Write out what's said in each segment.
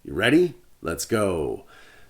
You ready? Let's go.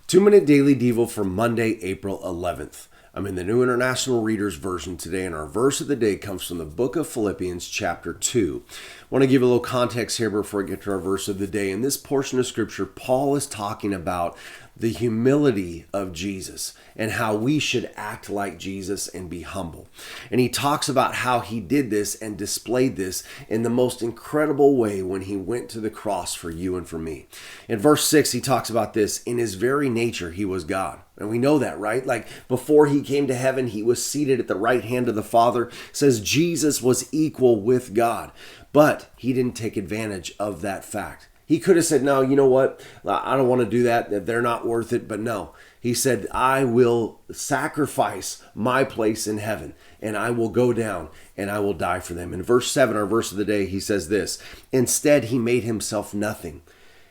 2-minute daily devo for Monday, April 11th. I'm in the New International Reader's Version today, and our verse of the day comes from the book of Philippians, chapter 2. I want to give a little context here before I get to our verse of the day. In this portion of Scripture, Paul is talking about the humility of Jesus and how we should act like Jesus and be humble. And he talks about how he did this and displayed this in the most incredible way when he went to the cross for you and for me. In verse 6, he talks about this. In his very nature, he was God. And we know that, right? Like before he came to heaven, he was seated at the right hand of the Father. It says Jesus was equal with God, but he didn't take advantage of that fact. He could have said, no, you know what? I don't want to do that. They're not worth it. But no, he said, I will sacrifice my place in heaven and I will go down and I will die for them. In verse 7, our verse of the day, he says this, instead, he made himself nothing.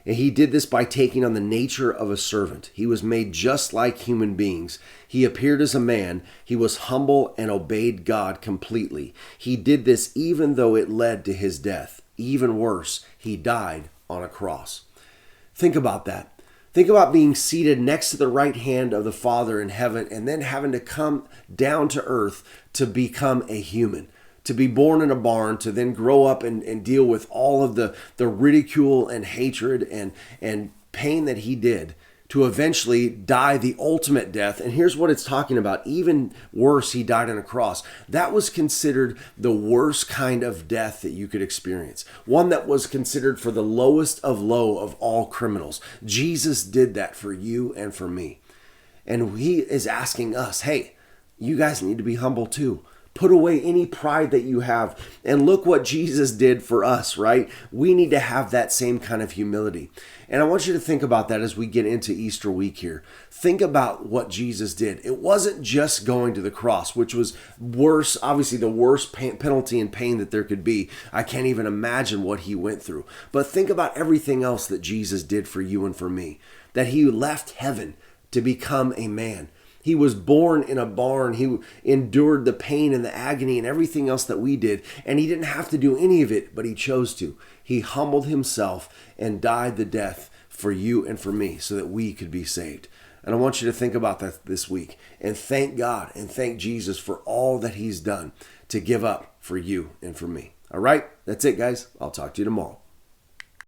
And he did this by taking on the nature of a servant. He was made just like human beings. He appeared as a man. He was humble and obeyed God completely. He did this even though it led to his death. Even worse, he died on a cross. Think about that. Think about being seated next to the right hand of the Father in heaven and then having to come down to earth to become a human, to be born in a barn, to then grow up and deal with all of the ridicule and hatred and pain that he did, to eventually die the ultimate death. And here's what it's talking about. Even worse, he died on a cross. That was considered the worst kind of death that you could experience. One that was considered for the lowest of low of all criminals. Jesus did that for you and for me. And he is asking us, hey, you guys need to be humble too. Put away any pride that you have. And look what Jesus did for us, right? We need to have that same kind of humility. And I want you to think about that as we get into Easter week here. Think about what Jesus did. It wasn't just going to the cross, which was worse, obviously the worst penalty and pain that there could be. I can't even imagine what he went through. But think about everything else that Jesus did for you and for me. That he left heaven to become a man. He was born in a barn. He endured the pain and the agony and everything else that we did. And he didn't have to do any of it, but he chose to. He humbled himself and died the death for you and for me so that we could be saved. And I want you to think about that this week and thank God and thank Jesus for all that he's done to give up for you and for me. All right, that's it, guys. I'll talk to you tomorrow.